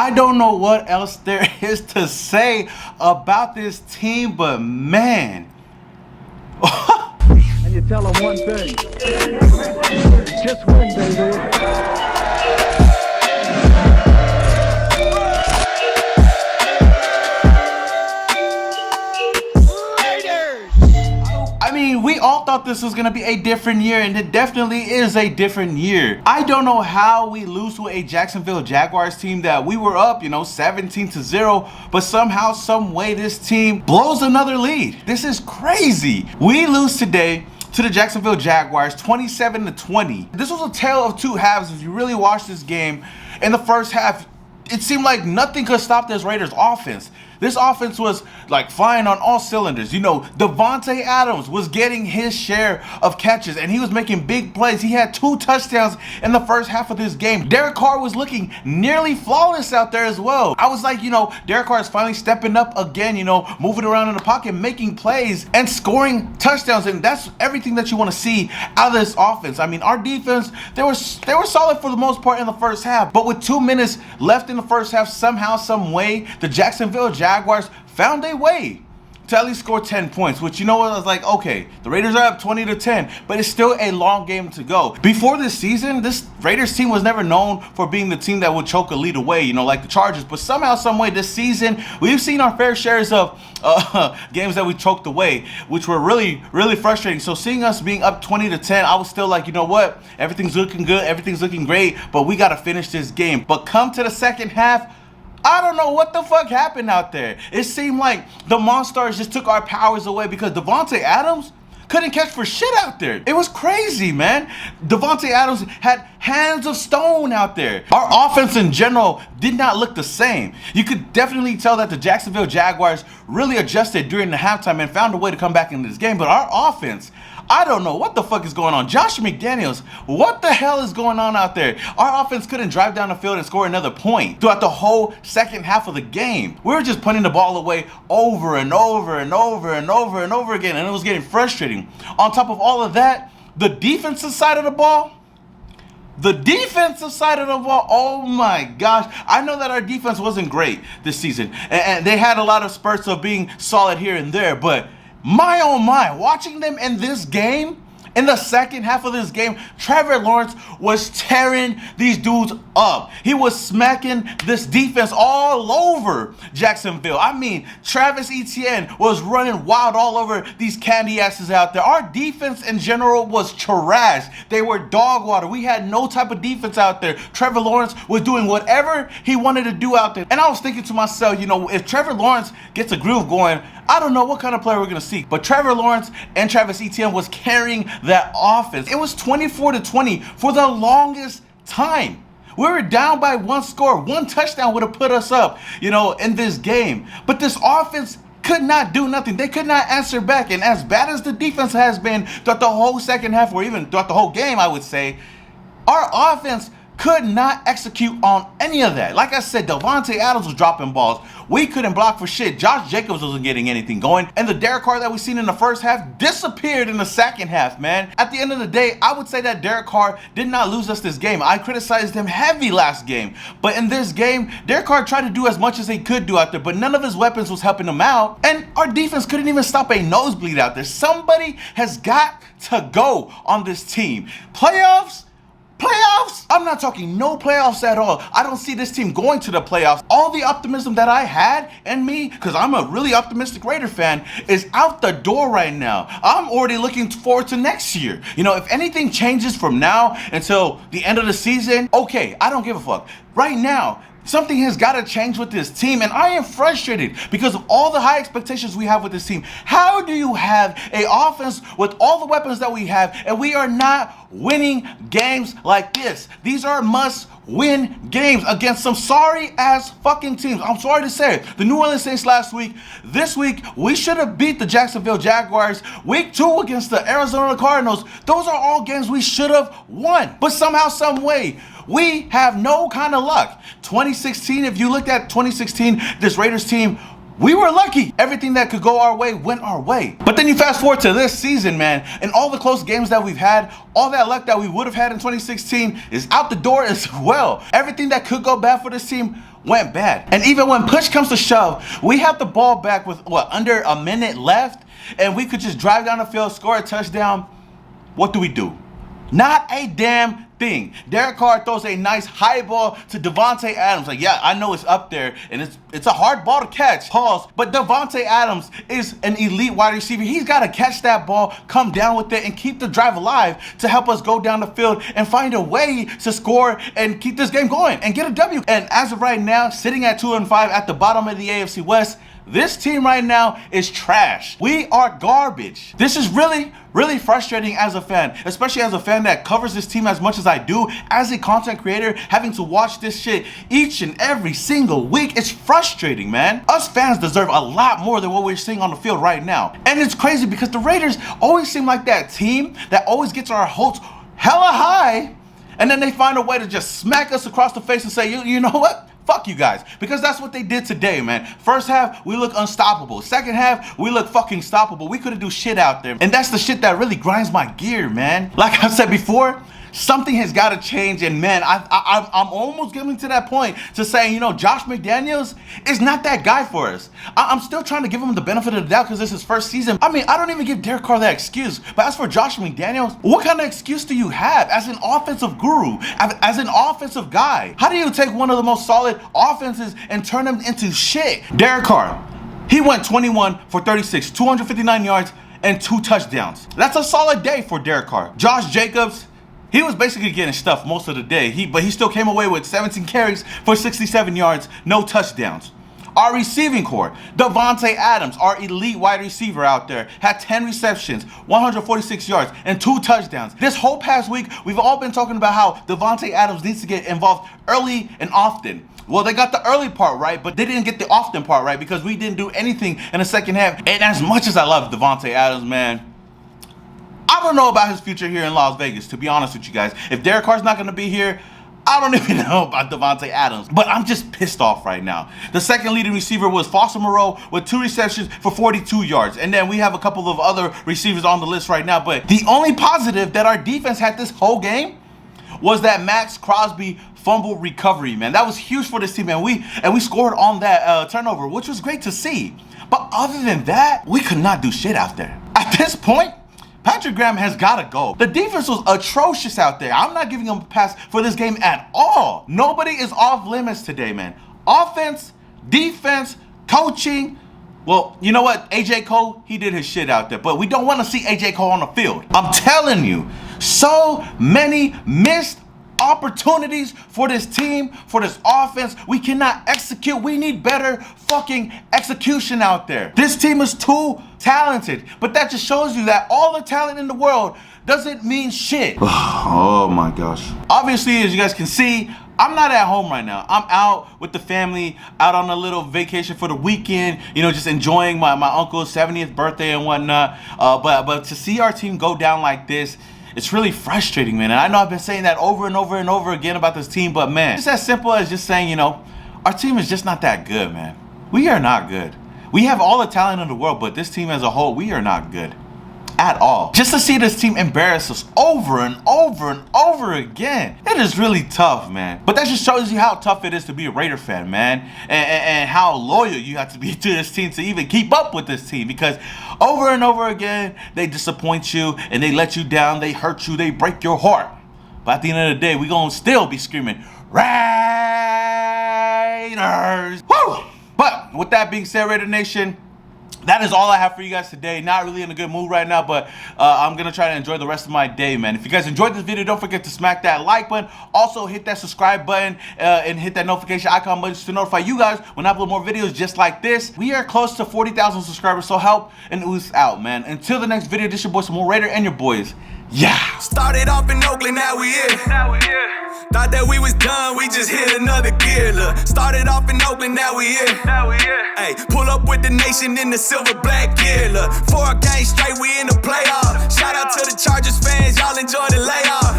I don't know what else there is to say about this team, but man. And you tell them one thing. Just win, baby. I mean, we all thought this was going to be a different year, and it definitely is a different year. I don't know how we lose to a Jacksonville Jaguars team that we were up, 17-0, but somehow, some way, this team blows another lead. This is crazy. We lose today to the Jacksonville Jaguars 27-20. This was a tale of two halves. If you really watch this game, in the first half, it seemed like nothing could stop this Raiders offense. This offense was like flying on all cylinders. Davante Adams was getting his share of catches and he was making big plays. He had 2 touchdowns in the first half of this game. Derek Carr was looking nearly flawless out there as well. I was like, Derek Carr is finally stepping up again, moving around in the pocket, making plays and scoring touchdowns. And that's everything that you want to see out of this offense. I mean, our defense, they were solid for the most part in the first half. But with 2 minutes left in the first half, somehow, some way, the Jacksonville Jaguars found a way to at least score 10 points, which I was like, okay, the Raiders are up 20-10, but it's still a long game to go. Before this season, this Raiders team was never known for being the team that would choke a lead away, like the Chargers, but somehow, some way this season, we've seen our fair shares of games that we choked away, which were really, really frustrating. So seeing us being up 20-10, I was still like, you know what, everything's looking good, everything's looking great, but we got to finish this game. But come to the second half, I don't know what the fuck happened out there. It seemed like the Monstars just took our powers away because Davante Adams couldn't catch for shit out there. It was crazy, man. Davante Adams had hands of stone out there. Our offense in general did not look the same. You could definitely tell that the Jacksonville Jaguars really adjusted during the halftime and found a way to come back into this game. But our offense, I don't know what the fuck is going on. Josh McDaniels, what the hell is going on out there? Our offense couldn't drive down the field and score another point throughout the whole second half of the game. We were just punting the ball away over and over and over and over and over again, and it was getting frustrating. On top of all of that, the defensive side of the ball, oh my gosh. I know that our defense wasn't great this season, and they had a lot of spurts of being solid here and there, but my oh my, watching them in this game, in the second half of this game, Trevor Lawrence was tearing these dudes up. He was smacking this defense all over Jacksonville. I mean, Travis Etienne was running wild all over these candy asses out there. Our defense in general was trash. They were dog water. We had no type of defense out there. Trevor Lawrence was doing whatever he wanted to do out there. And I was thinking to myself, if Trevor Lawrence gets a groove going, I don't know what kind of player we're going to see. But Trevor Lawrence and Travis Etienne was carrying that offense. It was 24-20 for the longest time. We were down by 1 score. 1 touchdown would have put us up, in this game. But this offense could not do nothing. They could not answer back. And as bad as the defense has been throughout the whole second half, or even throughout the whole game, I would say, our offense could not execute on any of that. Like I said, Davante Adams was dropping balls. We couldn't block for shit. Josh Jacobs wasn't getting anything going. And the Derek Carr that we seen in the first half disappeared in the second half, man. At the end of the day, I would say that Derek Carr did not lose us this game. I criticized him heavy last game. But in this game, Derek Carr tried to do as much as he could do out there, but none of his weapons was helping him out. And our defense couldn't even stop a nosebleed out there. Somebody has got to go on this team. Playoffs? I'm not talking no playoffs at all. I don't see this team going to the playoffs. All the optimism that I had in me, because I'm a really optimistic Raider fan, is out the door right now. I'm already looking forward to next year. If anything changes from now until the end of the season, okay, I don't give a fuck. Right now, something has got to change with this team, and I am frustrated because of all the high expectations we have with this team. How do you have an offense with all the weapons that we have, and we are not winning games like this? These are must-win games against some sorry-ass fucking teams. I'm sorry to say it. The New Orleans Saints last week. This week, we should have beat the Jacksonville Jaguars. Week 2 against the Arizona Cardinals. Those are all games we should have won. But somehow, some way, we have no kind of luck. 2016, if you looked at 2016, this Raiders team we were lucky. Everything that could go our way went our way. But then you fast forward to this season, man, and all the close games that we've had, all that luck that we would have had in 2016 is out the door as well. Everything that could go bad for this team went bad. And even when push comes to shove, we have the ball back with under a minute left, and we could just drive down the field, score a touchdown. What do? Not a damn thing. Derek Carr throws a nice high ball to Davante Adams. Like, yeah, I know it's up there and it's a hard ball to catch. Pause. But Davante Adams is an elite wide receiver. He's got to catch that ball, come down with it, and keep the drive alive to help us go down the field and find a way to score and keep this game going and get a W. And as of right now, sitting at 2-5 at the bottom of the AFC West, this team right now is trash. We are garbage. This is really, really frustrating as a fan, especially as a fan that covers this team as much as I do. As a content creator, having to watch this shit each and every single week, it's frustrating, man. Us fans deserve a lot more than what we're seeing on the field right now. And it's crazy because the Raiders always seem like that team that always gets our hopes hella high, and then they find a way to just smack us across the face and say, you know what? Fuck you guys, because that's what they did today, man. First half, we look unstoppable. Second half, we look fucking stoppable. We couldn't do shit out there. And that's the shit that really grinds my gear, man. Like I said before, something has got to change, and man, I'm almost getting to that point to saying, you know, Josh McDaniels is not that guy for us. I'm still trying to give him the benefit of the doubt because this is his first season. I mean, I don't even give Derek Carr that excuse. But as for Josh McDaniels, what kind of excuse do you have as an offensive guru, as an offensive guy? How do you take one of the most solid offenses and turn them into shit? Derek Carr, he went 21 for 36, 259 yards, and 2 touchdowns. That's a solid day for Derek Carr. Josh Jacobs, he was basically getting stuffed most of the day, but he still came away with 17 carries for 67 yards, no touchdowns. Our receiving core, Davante Adams, our elite wide receiver out there, had 10 receptions, 146 yards, and 2 touchdowns. This whole past week, we've all been talking about how Davante Adams needs to get involved early and often. Well, they got the early part right, but they didn't get the often part right because we didn't do anything in the second half. And as much as I love Davante Adams, man, I don't know about his future here in Las Vegas, to be honest with you guys. If Derek Carr's not going to be here, I don't even know about Davante Adams. But I'm just pissed off right now. The second leading receiver was Foster Moreau with 2 receptions for 42 yards. And then we have a couple of other receivers on the list right now. But the only positive that our defense had this whole game was that Max Crosby fumble recovery, man. That was huge for this team, and we scored on that turnover, which was great to see. But other than that, we could not do shit out there. At this point, Patrick Graham has got to go. The defense was atrocious out there. I'm not giving him a pass for this game at all. Nobody is off limits today, man. Offense, defense, coaching. Well, you know what? AJ Cole, he did his shit out there. But we don't want to see AJ Cole on the field. I'm telling you, so many missed opportunities for this team, for this offense. We cannot execute. We need better fucking execution out there. This team is too talented, but that just shows you that all the talent in the world doesn't mean shit. Oh my gosh. Obviously, as you guys can see, I'm not at home right now. I'm out with the family, out on a little vacation for the weekend, you know, just enjoying my uncle's 70th birthday and whatnot. But to see our team go down like this, it's really frustrating, man. And I know I've been saying that over and over and over again about this team, but man, it's as simple as just saying, you know, our team is just not that good, man. We are not good. We have all the talent in the world, but this team as a whole, we are not good at all. Just to see this team embarrass us over and over and over again, it is really tough, man. But that just shows you how tough it is to be a Raider fan, man, and how loyal you have to be to this team to even keep up with this team, because over and over again, they disappoint you and they let you down, they hurt you, they break your heart. But at the end of the day, we're gonna still be screaming, Raiders! Woo! But with that being said, Raider Nation, that is all I have for you guys today. Not really in a good mood right now, but I'm going to try to enjoy the rest of my day, man. If you guys enjoyed this video, don't forget to smack that like button. Also, hit that subscribe button and hit that notification icon button to notify you guys when I upload more videos just like this. We are close to 40,000 subscribers, so help and ooze out, man. Until the next video, this your boy, Some Raider, and your boys. Yeah. Started off in Oakland, now we here. Thought that we was done, we just hit another gear. Look, started off in Oakland, now we here. Hey, pull up with the nation in the silver black gear. Look, 4 games straight, we in the playoff. Shout out to the Chargers fans, y'all enjoy the layoff.